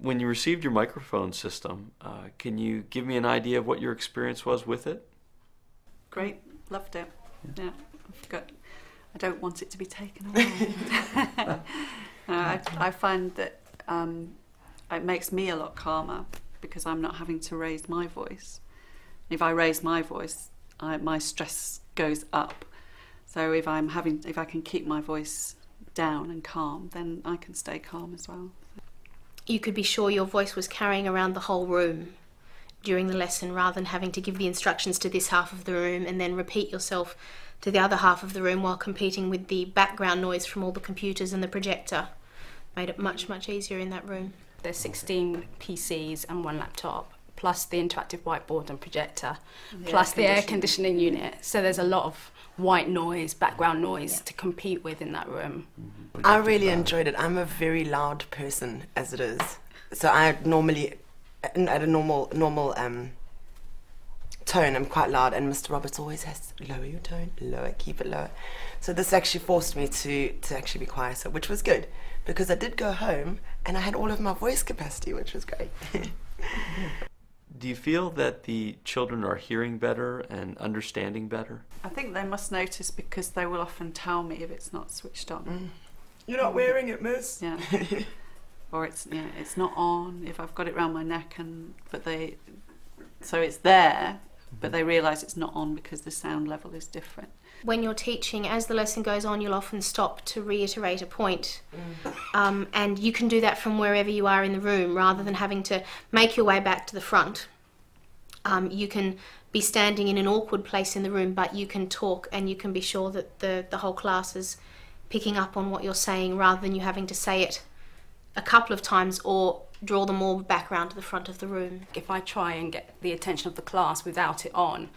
When you received your microphone system, can you give me an idea of what your experience was with it? Great, loved it. Yeah, I don't want it to be taken away. I find that it makes me a lot calmer because I'm not having to raise my voice. If I raise my voice, my stress goes up. So if I can keep my voice down and calm, then I can stay calm as well. You could be sure your voice was carrying around the whole room during the lesson rather than having to give the instructions to this half of the room and then repeat yourself to the other half of the room while competing with the background noise from all the computers and the projector. Made it much, much easier in that room. There's 16 PCs and 1 laptop, plus the interactive whiteboard and projector, plus the air conditioning unit. So there's a lot of white noise, background noise to compete with in that room. I really enjoyed it. I'm a very loud person as it is. So I normally, at a normal tone, I'm quite loud, and Mr. Roberts always has to lower your tone, lower, keep it lower. So this actually forced me to actually be quieter, which was good, because I did go home and I had all of my voice capacity, which was great. Do you feel that the children are hearing better and understanding better? I think they must notice because they will often tell me if it's not switched on. You're not wearing it, miss. Yeah. Or it's not on if I've got it around my neck, so it's there, but they realise it's not on because the sound level is different. When you're teaching, as the lesson goes on, you'll often stop to reiterate a point. And you can do that from wherever you are in the room rather than having to make your way back to the front. You can be standing in an awkward place in the room, but you can talk and you can be sure that the whole class is picking up on what you're saying rather than you having to say it a couple of times or draw them all back around to the front of the room. If I try and get the attention of the class without it on,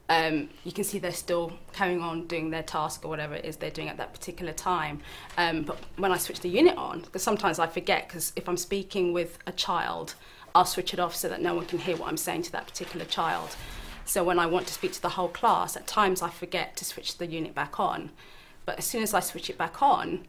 you can see they're still carrying on doing their task or whatever it is they're doing at that particular time. But when I switch the unit on, because sometimes I forget, because if I'm speaking with a child, I'll switch it off so that no one can hear what I'm saying to that particular child. So when I want to speak to the whole class, at times I forget to switch the unit back on. But as soon as I switch it back on,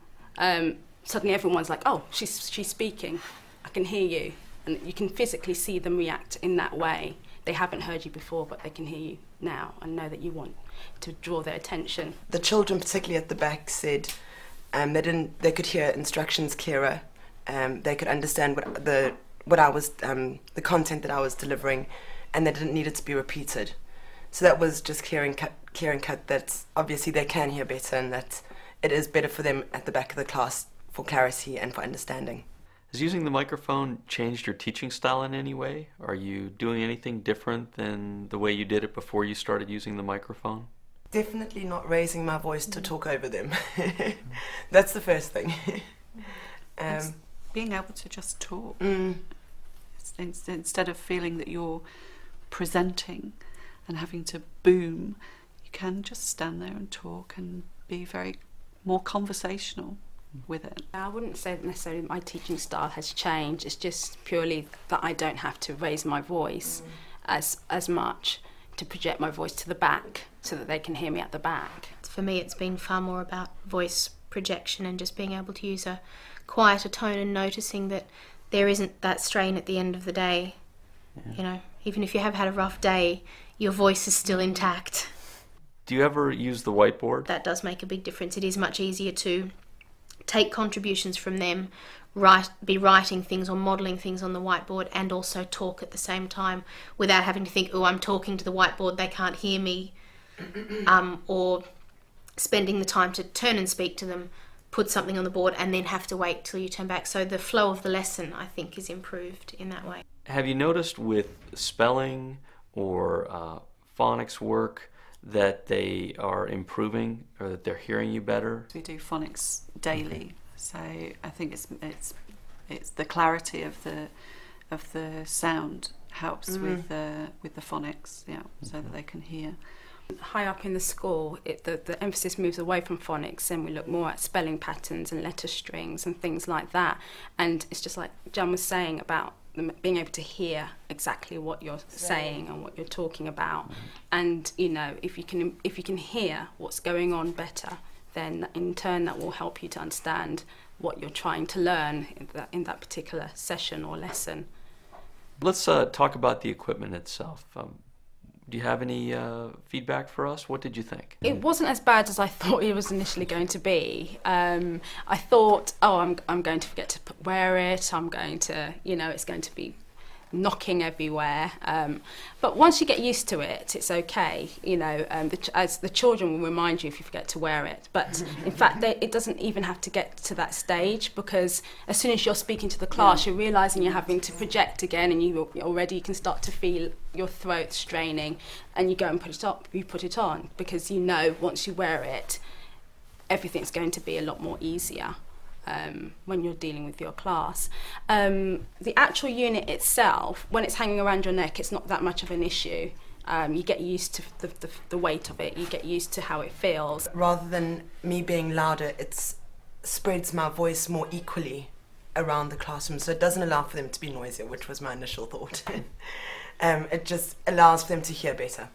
suddenly everyone's like, oh, she's speaking, I can hear you. And you can physically see them react in that way. They haven't heard you before, but they can hear you now and know that you want to draw their attention. The children, particularly at the back, said they could hear instructions clearer. They could understand the content that I was delivering, and they didn't need it to be repeated. So that was just clear and cut that obviously they can hear better and that it is better for them at the back of the class for clarity and for understanding. Has using the microphone changed your teaching style in any way? Are you doing anything different than the way you did it before you started using the microphone? Definitely not raising my voice to talk over them. That's the first thing. Being able to just talk. Instead of feeling that you're presenting and having to boom, you can just stand there and talk and be more conversational with it. I wouldn't say that necessarily my teaching style has changed. It's just purely that I don't have to raise my voice as much to project my voice to the back so that they can hear me at the back. For me, it's been far more about voice projection and just being able to use a quieter tone and noticing that there isn't that strain at the end of the day. You know, even if you have had a rough day, your voice is still intact. Do you ever use the whiteboard? That does make a big difference. It is much easier to take contributions from them, be writing things or modelling things on the whiteboard and also talk at the same time without having to think, oh, I'm talking to the whiteboard, they can't hear me, or spending the time to turn and speak to them, put something on the board and then have to wait till you turn back. So the flow of the lesson, I think, is improved in that way. Have you noticed with spelling or phonics work that they are improving or that they're hearing you better? We do phonics daily, so I think it's the clarity of the sound helps with the phonics, so that they can hear. High up in the school, the emphasis moves away from phonics and we look more at spelling patterns and letter strings and things like that. And it's just like Jan was saying about them being able to hear exactly what you're saying and what you're talking about. And you know, if you can hear what's going on better, then in turn that will help you to understand what you're trying to learn in that particular session or lesson. Let's talk about the equipment itself. Do you have any feedback for us? What did you think? It wasn't as bad as I thought it was initially going to be. I thought, oh, I'm going to forget to wear it. I'm going to, you know, it's going to be knocking everywhere. But once you get used to it, it's okay. You know, as the children will remind you if you forget to wear it. But in fact, it doesn't even have to get to that stage, because as soon as you're speaking to the class, you're realising you're having to project again, and you already can start to feel your throat straining, and you go and put it on, because you know once you wear it, everything's going to be a lot more easier. When you're dealing with your class. The actual unit itself, when it's hanging around your neck, it's not that much of an issue. You get used to the weight of it, you get used to how it feels. Rather than me being louder, it spreads my voice more equally around the classroom, so it doesn't allow for them to be noisier, which was my initial thought. It just allows for them to hear better.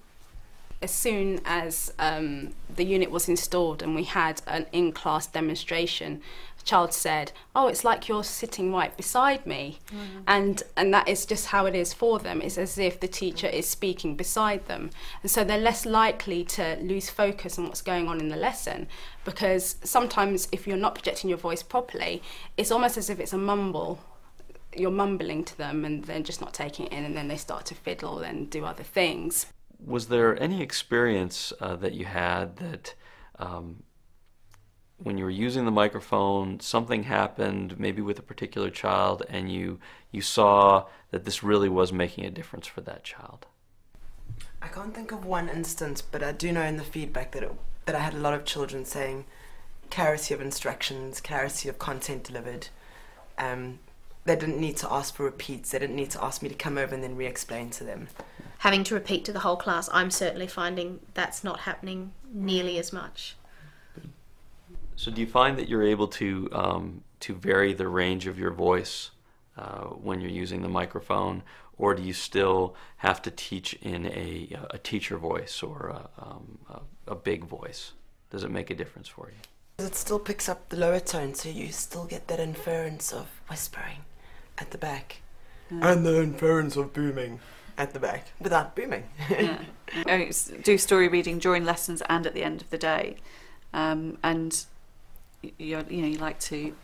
As soon as the unit was installed and we had an in-class demonstration, a child said, oh, it's like you're sitting right beside me. And that is just how it is for them. It's as if the teacher is speaking beside them. And so they're less likely to lose focus on what's going on in the lesson, because sometimes if you're not projecting your voice properly, it's almost as if it's a mumble. You're mumbling to them and they're just not taking it in, and then they start to fiddle and do other things. Was there any experience that you had that when you were using the microphone, something happened maybe with a particular child, and you saw that this really was making a difference for that child? I can't think of one instance, but I do know in the feedback that I had a lot of children saying clarity of instructions, clarity of content delivered. They didn't need to ask for repeats. They didn't need to ask me to come over and then re-explain to them. Having to repeat to the whole class, I'm certainly finding that's not happening nearly as much. So do you find that you're able to vary the range of your voice when you're using the microphone, or do you still have to teach in a teacher voice or a big voice? Does it make a difference for you? It still picks up the lower tone, so you still get that inference of whispering at the back. And the inference of booming at the back, without booming. I do story reading during lessons and at the end of the day. And you like to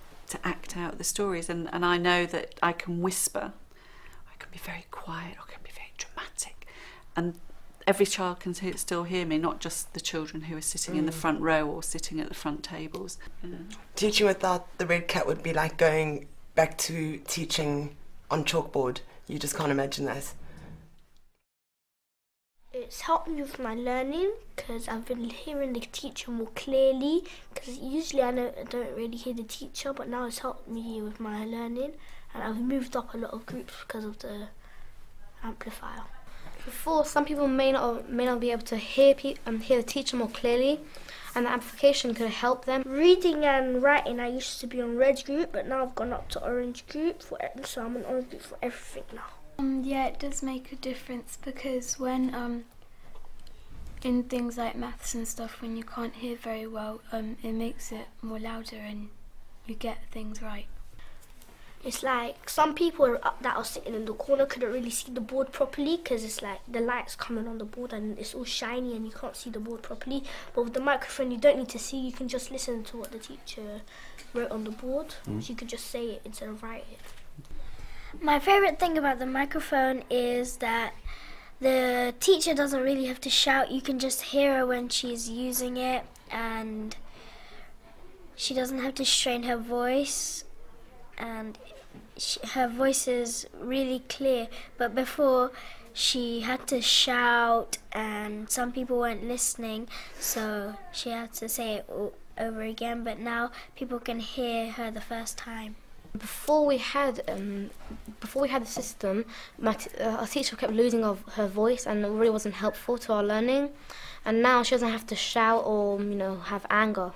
act out the stories, and I know that I can whisper, I can be very quiet, I can be very dramatic, and every child can still hear me, not just the children who are sitting in the front row or sitting at the front tables. Teaching without the red cat would be like going back to teaching on chalkboard. You just can't imagine that. It's helped me with my learning because I've been hearing the teacher more clearly, because usually I don't really hear the teacher, but now it's helped me with my learning, and I've moved up a lot of groups because of the amplifier. Before, some people may not be able to hear the teacher more clearly, and the amplification could help them. Reading and writing, I used to be on red group, but now I've gone up to orange group, so I'm on orange group for everything now. Yeah, it does make a difference, because when in things like maths and stuff, when you can't hear very well, it makes it more louder and you get things right. It's like some people that are sitting in the corner couldn't really see the board properly, because it's like the light's coming on the board and it's all shiny and you can't see the board properly. But with the microphone, you don't need to see, you can just listen to what the teacher wrote on the board. So you could just say it instead of write it. My favourite thing about the microphone is that the teacher doesn't really have to shout. You can just hear her when she's using it, and she doesn't have to strain her voice, and her voice is really clear. But before, she had to shout and some people weren't listening, so she had to say it all over again, but now people can hear her the first time. Before we had the system, our teacher kept losing her voice, and it really wasn't helpful to our learning. And now she doesn't have to shout or have anger.